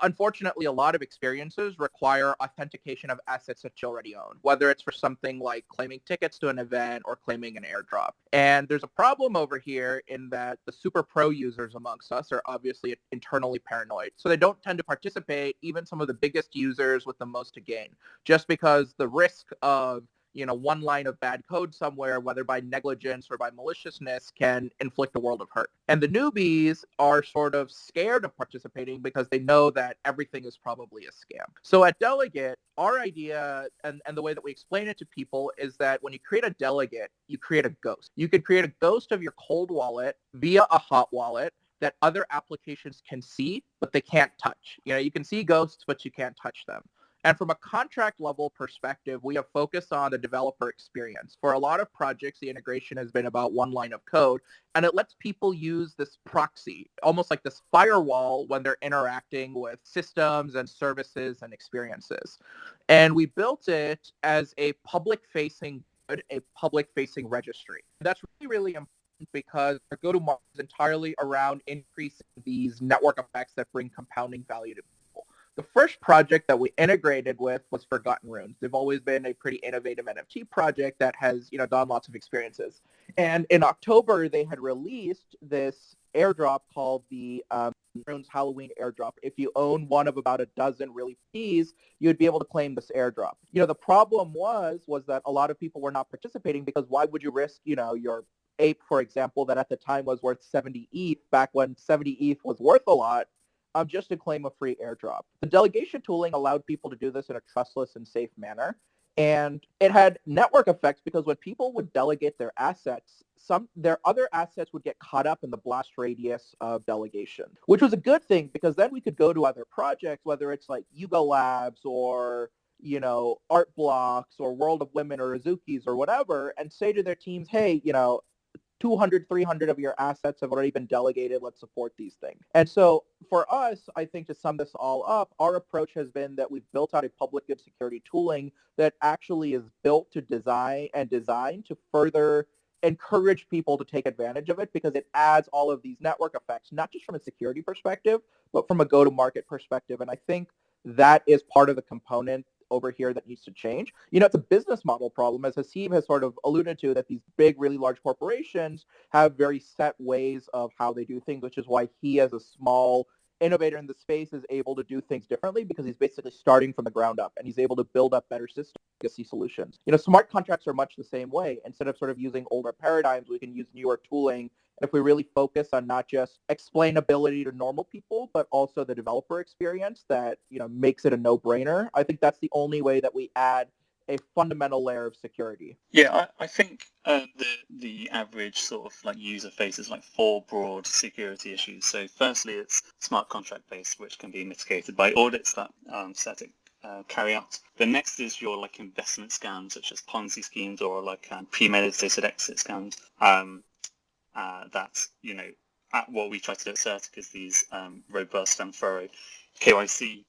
unfortunately, a lot of experiences require authentication of assets that you already own, whether it's for something like claiming tickets to an event or claiming an airdrop. And there's a problem over here in that the super pro users amongst us are obviously internally paranoid. So they don't tend to participate, even some of the biggest users with the most to gain, just because the risk of, you know, one line of bad code somewhere, whether by negligence or by maliciousness, can inflict a world of hurt. And the newbies are sort of scared of participating because they know that everything is probably a scam. So at Delegate, our idea and the way that we explain it to people is that when you create a delegate, you create a ghost. You could create a ghost of your cold wallet via a hot wallet that other applications can see, but they can't touch. You know, you can see ghosts, but you can't touch them. And from a contract level perspective, we have focused on the developer experience. For a lot of projects, the integration has been about one line of code, and it lets people use this proxy, almost like this firewall when they're interacting with systems and services and experiences. And we built it as a public-facing registry. That's really, really important because our go-to-market is entirely around increasing these network effects that bring compounding value to people. The first project that we integrated with was Forgotten Runes. They've always been a pretty innovative NFT project that has, you know, done lots of experiences. And in October, they had released this airdrop called the Runes Halloween airdrop. If you own one of about a dozen really keys, you'd be able to claim this airdrop. You know, the problem was that a lot of people were not participating because why would you risk, you know, your ape, for example, that at the time was worth 70 ETH, back when 70 ETH was worth a lot, just to claim a free airdrop. The delegation tooling allowed people to do this in a trustless and safe manner. And it had network effects because when people would delegate their assets, their other assets would get caught up in the blast radius of delegation, which was a good thing because then we could go to other projects, whether it's like Yuga Labs or, you know, Art Blocks or World of Women or Azuki's or whatever, and say to their teams, hey, you know, 200, 300 of your assets have already been delegated. Let's support these things. And so for us, I think to sum this all up, our approach has been that we've built out a public good security tooling that actually is built to design to further encourage people to take advantage of it because it adds all of these network effects, not just from a security perspective, but from a go-to-market perspective. And I think that is part of the component over here that needs to change. You know, it's a business model problem, as Haseeb has sort of alluded to, that these big, really large corporations have very set ways of how they do things, which is why he, as a small innovator in the space is able to do things differently because he's basically starting from the ground up and he's able to build up better systems, legacy solutions. Smart contracts are much the same way. Instead of sort of using older paradigms, we can use newer tooling. And if we really focus on not just explainability to normal people, but also the developer experience that, makes it a no-brainer, I think that's the only way that we add a fundamental layer of security. Yeah, I think the average sort of like user faces like 4 broad security issues. So firstly, it's smart contract based, which can be mitigated by audits that CertiK carry out. The next is your like investment scams, such as Ponzi schemes or like premeditated exit scams. That's what we try to do at CertiK is these robust and thorough KYC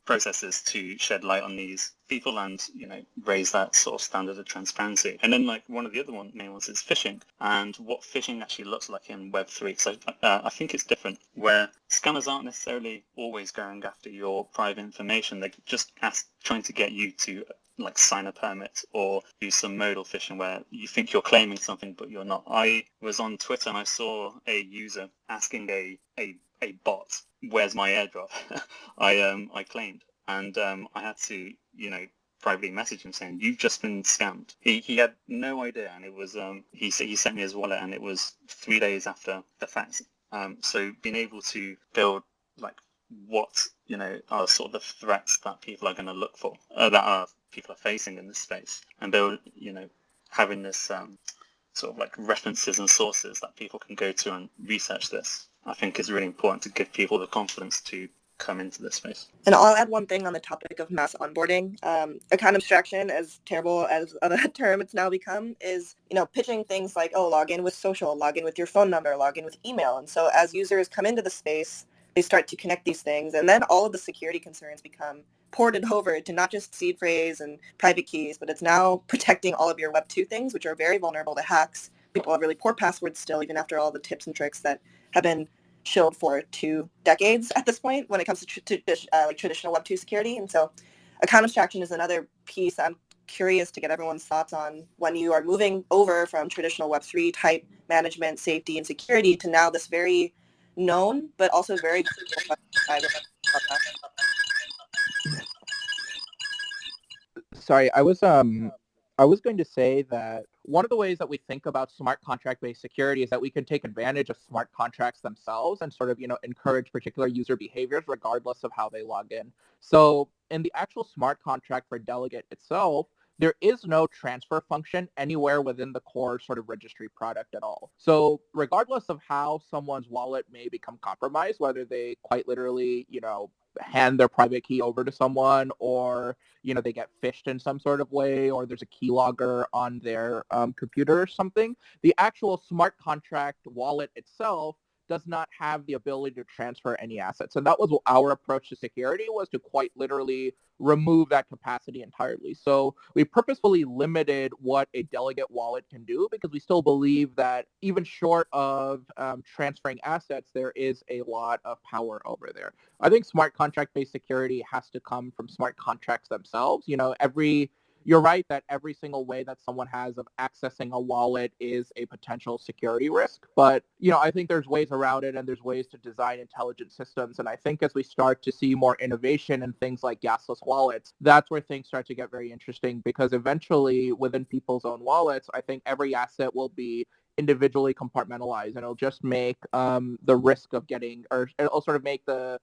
processes to shed light on these people and raise that sort of standard of transparency. And then like one of the other main ones is phishing, and what phishing actually looks like in Web3. So I think it's different, where scammers aren't necessarily always going after your private information. They're just trying to get you to like sign a permit or do some modal phishing where you think you're claiming something but you're not. I was on Twitter and I saw a user asking a bot, "Where's my airdrop?" I claimed, and I had to privately message him saying, "You've just been scammed." He had no idea, and it was he sent me his wallet, and it was 3 days after the fact. So being able to build like what are sort of the threats that people are going to look for, people are facing in this space, and build having this sort of like references and sources that people can go to and research this, I think is really important to give people the confidence to come into this space. And I'll add one thing on the topic of mass onboarding. Account abstraction, as terrible as a term it's now become, is pitching things like, log in with social, log in with your phone number, log in with email. And so as users come into the space, they start to connect these things, and then all of the security concerns become ported over to not just seed phrase and private keys, but it's now protecting all of your Web 2 things, which are very vulnerable to hacks. People have really poor passwords still, even after all the tips and tricks that have been shilled for 2 decades at this point when it comes to traditional Web 2 security. And so account abstraction is another piece I'm curious to get everyone's thoughts on when you are moving over from traditional Web 3 type management, safety, and security to now this very known but also very Sorry, I was going to say that one of the ways that we think about smart contract-based security is that we can take advantage of smart contracts themselves and sort of, encourage particular user behaviors regardless of how they log in. So in the actual smart contract for Delegate itself, there is no transfer function anywhere within the core sort of registry product at all. So regardless of how someone's wallet may become compromised, whether they quite literally, hand their private key over to someone, or they get phished in some sort of way, or there's a keylogger on their computer or something, the actual smart contract wallet itself does not have the ability to transfer any assets. And that was our approach to security, was to quite literally remove that capacity entirely. So we purposefully limited what a delegate wallet can do, because we still believe that even short of transferring assets, there is a lot of power over there. I think smart contract-based security has to come from smart contracts themselves. You're right that every single way that someone has of accessing a wallet is a potential security risk. But, I think there's ways around it, and there's ways to design intelligent systems. And I think as we start to see more innovation in things like gasless wallets, that's where things start to get very interesting, because eventually within people's own wallets, I think every asset will be individually compartmentalized, and it'll just make the risk of getting, or it'll sort of make the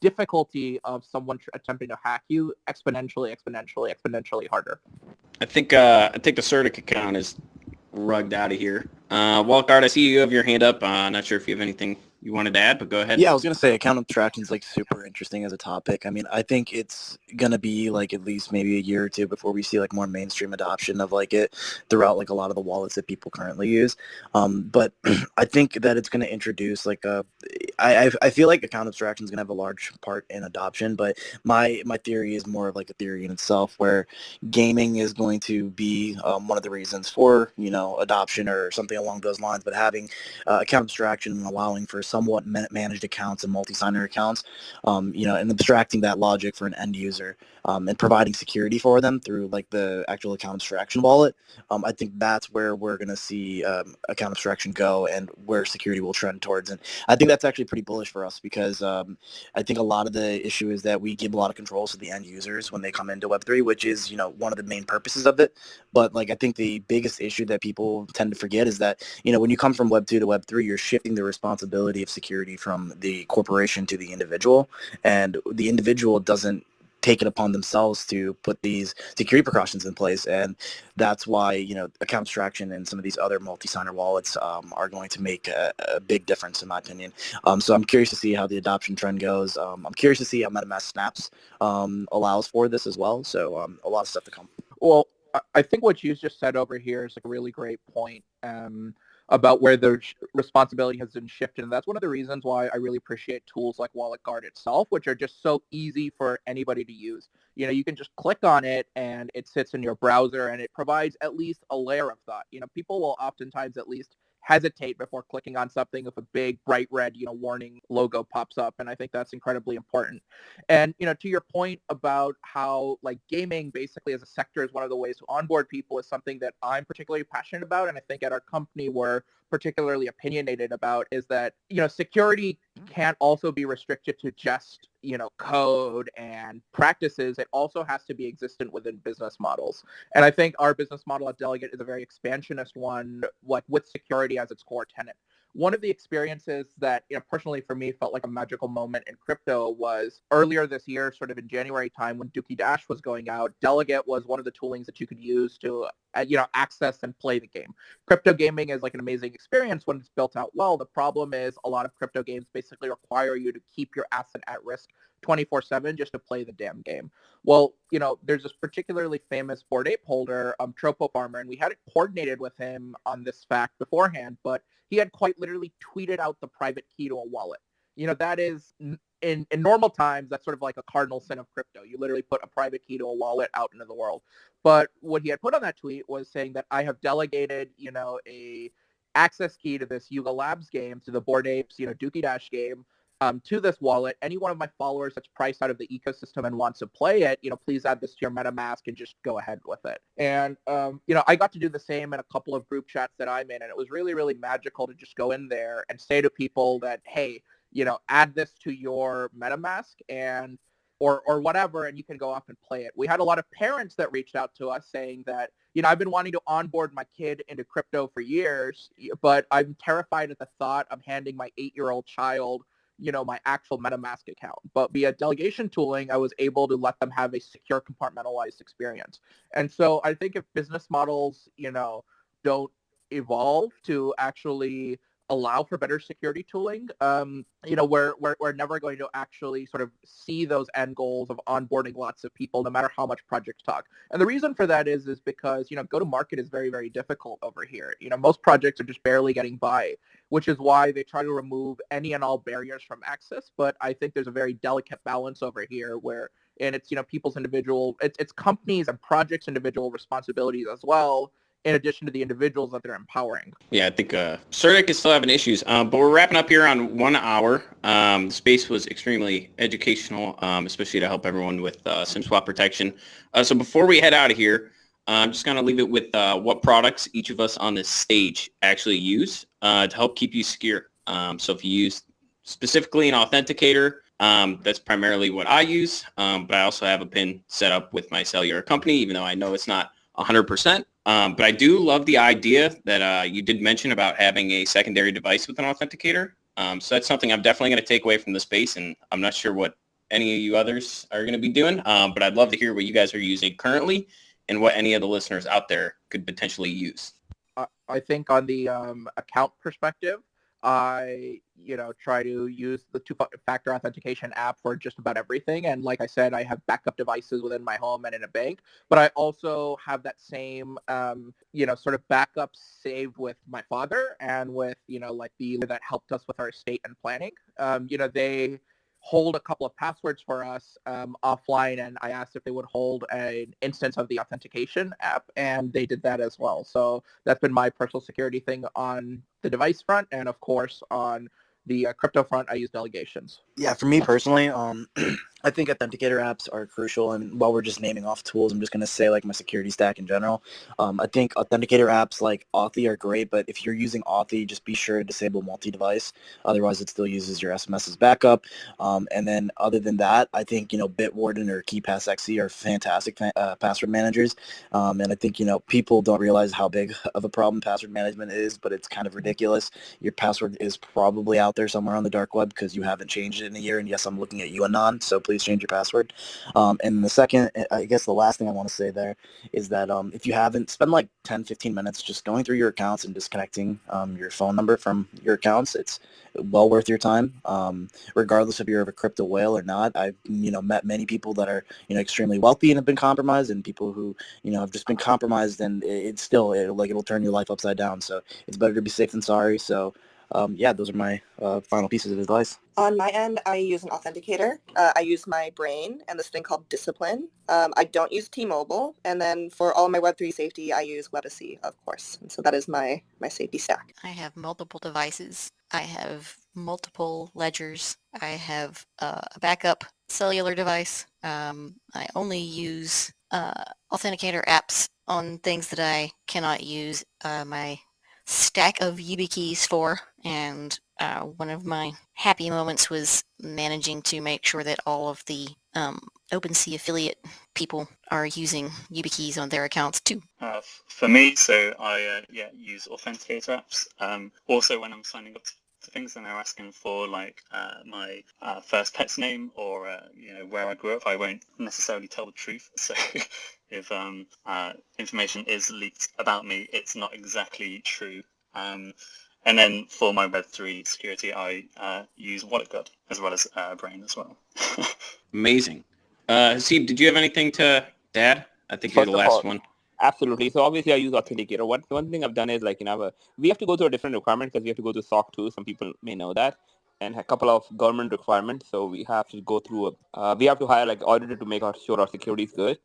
difficulty of someone attempting to hack you exponentially harder. I think the CertiK account is rugged out of here. Wildcard, I see you have your hand up. Not sure if you have anything you wanted to add, but go ahead. Yeah, I was going to say account abstraction is like super interesting as a topic. I mean, I think it's going to be like at least maybe a year or two before we see like more mainstream adoption of like it throughout like a lot of the wallets that people currently use. But I think that it's going to introduce like I feel like account abstraction is going to have a large part in adoption, but my theory is more of like a theory in itself, where gaming is going to be one of the reasons for, adoption or something something along those lines, but having account abstraction and allowing for somewhat managed accounts and multi-signer accounts, and abstracting that logic for an end user, and providing security for them through like the actual account abstraction wallet. I think that's where we're going to see account abstraction go and where security will trend towards. And I think that's actually pretty bullish for us because I think a lot of the issue is that we give a lot of controls to the end users when they come into Web3, which is, one of the main purposes of it. But like, I think the biggest issue that people tend to forget is that, when you come from Web 2 to Web 3, you're shifting the responsibility of security from the corporation to the individual. And the individual doesn't take it upon themselves to put these security precautions in place. And that's why, account abstraction and some of these other multi-signer wallets are going to make a big difference, in my opinion. So I'm curious to see how the adoption trend goes. I'm curious to see how MetaMask Snaps allows for this as well. So a lot of stuff to come. Well, I think what you just said over here is like a really great point about where the responsibility has been shifted. And that's one of the reasons why I really appreciate tools like Wallet Guard itself, which are just so easy for anybody to use. You can just click on it and it sits in your browser and it provides at least a layer of thought. People will oftentimes at least hesitate before clicking on something if a big bright red, warning logo pops up. And I think that's incredibly important. And, to your point about how like gaming basically as a sector is one of the ways to onboard people is something that I'm particularly passionate about. And I think at our company we're particularly opinionated about is that, security can't also be restricted to just, code and practices. It also has to be existent within business models. And I think our business model at Delegate is a very expansionist one, like with security as its core tenet. One of the experiences that, personally for me felt like a magical moment in crypto was earlier this year, sort of in January time when Dookie Dash was going out. Delegate was one of the toolings that you could use to, access and play the game. Crypto gaming is like an amazing experience when it's built out well. The problem is a lot of crypto games basically require you to keep your asset at risk 24/7 just to play the damn game. Well, there's this particularly famous Bored Ape holder, Tropo Farmer, and we had it coordinated with him on this fact beforehand, but he had quite literally tweeted out the private key to a wallet. That is, in normal times, that's sort of like a cardinal sin of crypto. You literally put a private key to a wallet out into the world. But what he had put on that tweet was saying that I have delegated, a access key to this Yuga Labs game, to the Bored Apes, Dookie Dash game, to this wallet. Any one of my followers that's priced out of the ecosystem and wants to play it, please add this to your MetaMask and just go ahead with it. And, I got to do the same in a couple of group chats that I'm in, and it was really, really magical to just go in there and say to people that, hey, add this to your MetaMask and or whatever, and you can go off and play it. We had a lot of parents that reached out to us saying that, I've been wanting to onboard my kid into crypto for years, but I'm terrified at the thought of handing my 8-year-old child my actual MetaMask account. But via delegation tooling, I was able to let them have a secure, compartmentalized experience. And so I think if business models, don't evolve to actually allow for better security tooling, we're never going to actually sort of see those end goals of onboarding lots of people, no matter how much projects talk. And the reason for that is because, go-to-market is very, very difficult over here. Most projects are just barely getting by, which is why they try to remove any and all barriers from access. But I think there's a very delicate balance over here where, and it's, people's individual, it's companies and projects' individual responsibilities as well, in addition to the individuals that they're empowering. Yeah, I think CertiK is still having issues, but we're wrapping up here on 1 hour. The space was extremely educational, especially to help everyone with SimSwap protection. So before we head out of here, I'm just going to leave it with what products each of us on this stage actually use to help keep you secure. So if you use specifically an authenticator, that's primarily what I use, but I also have a PIN set up with my cellular company, even though I know it's not 100%. But I do love the idea that you did mention about having a secondary device with an authenticator. So that's something I'm definitely going to take away from the space, and I'm not sure what any of you others are going to be doing, but I'd love to hear what you guys are using currently and what any of the listeners out there could potentially use. I think on the account perspective, I, try to use the two-factor authentication app for just about everything. And like I said, I have backup devices within my home and in a bank, but I also have that same, sort of backup saved with my father and with, like the that helped us with our estate and planning. They hold a couple of passwords for us offline, and I asked if they would hold an instance of the authentication app, and they did that as well. So that's been my personal security thing on the device front, and of course on the crypto front, I use delegations. Yeah, for me personally, I think authenticator apps are crucial. And while we're just naming off tools, I'm just going to say like my security stack in general. I think authenticator apps like Authy are great, but if you're using Authy, just be sure to disable multi-device. Otherwise, it still uses your SMS as backup. And then other than that, I think, Bitwarden or KeePassXE are fantastic password managers. And I think, people don't realize how big of a problem password management is, but it's kind of ridiculous. Your password is probably out there somewhere on the dark web because you haven't changed it in a year. And yes, I'm looking at you, Anon, so please change your password. And the second, I guess the last thing I want to say there is that if you haven't, spend like 10, 15 minutes just going through your accounts and disconnecting your phone number from your accounts. It's well worth your time, regardless if you're a crypto whale or not. I've, met many people that are, extremely wealthy and have been compromised, and people who, have just been compromised, and it'll turn your life upside down. So it's better to be safe than sorry. So those are my final pieces of advice. On my end, I use an authenticator. I use my brain and this thing called Discipline. I don't use T-Mobile. And then for all my Web3 safety, I use Webacy, of course. And so that is my safety stack. I have multiple devices. I have multiple ledgers. I have a backup cellular device. I only use authenticator apps on things that I cannot use my stack of YubiKeys for, and one of my happy moments was managing to make sure that all of the OpenSea affiliate people are using YubiKeys on their accounts too. For me, so I use authenticator apps. Also, when I'm signing up to things and they're asking for like my first pet's name or where I grew up, I won't necessarily tell the truth. So if information is leaked about me, it's not exactly true. And then for my Web3 security, I use WalletGuard as well as Brain as well. Amazing. Haseeb, did you have anything to add? I think you're the last one. Absolutely. So obviously I use Authenticator. One thing I've done is like, we have to go through a different requirement because we have to go to SOC 2. Some people may know that. And a couple of government requirements. So we have to go through, we have to hire like auditor to make sure our security is good.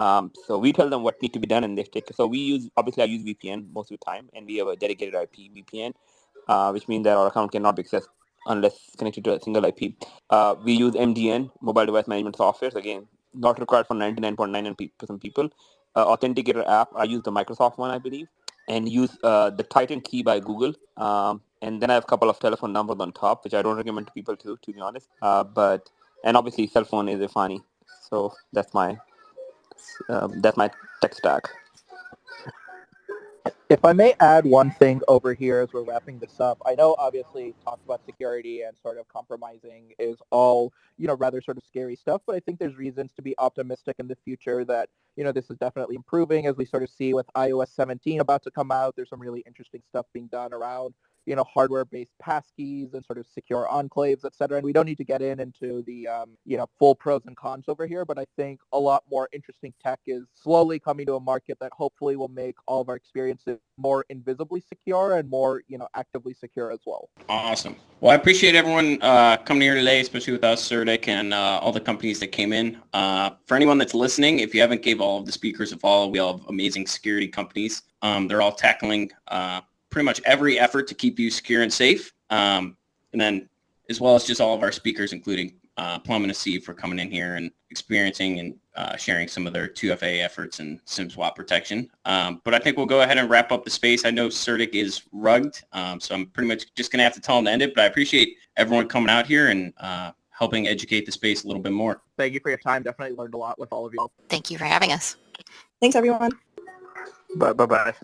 So we tell them what needs to be done and they take. So I use VPN most of the time, and we have a dedicated IP VPN, which means that our account cannot be accessed unless connected to a single IP. We use MDN, mobile device management software. So again, not required for 99.9% people. Authenticator app, I use the Microsoft one, I believe, and use the Titan key by Google. And then I have a couple of telephone numbers on top, which I don't recommend to people to be honest. And obviously cell phone is a funny. So that's my tech stack. If I may add one thing over here as we're wrapping this up, I know obviously talk about security and sort of compromising is all, rather sort of scary stuff, but I think there's reasons to be optimistic in the future that, this is definitely improving as we sort of see with iOS 17 about to come out. There's some really interesting stuff being done around, hardware-based passkeys and sort of secure enclaves, et cetera. And we don't need to get into the, full pros and cons over here, but I think a lot more interesting tech is slowly coming to a market that hopefully will make all of our experiences more invisibly secure and more, actively secure as well. Awesome. Well, I appreciate everyone coming here today, especially with us, CertiK, and all the companies that came in. For anyone that's listening, if you haven't gave all of the speakers a follow, we all have amazing security companies. They're all tackling pretty much every effort to keep you secure and safe. And then as well as just all of our speakers, including Plum and Haseeb, for coming in here and experiencing and sharing some of their 2FA efforts and SimSwap protection. But I think we'll go ahead and wrap up the space. I know CertiK is rugged, so I'm pretty much just going to have to tell them to end it. But I appreciate everyone coming out here and helping educate the space a little bit more. Thank you for your time. Definitely learned a lot with all of you. Thank you for having us. Thanks, everyone. Bye-bye.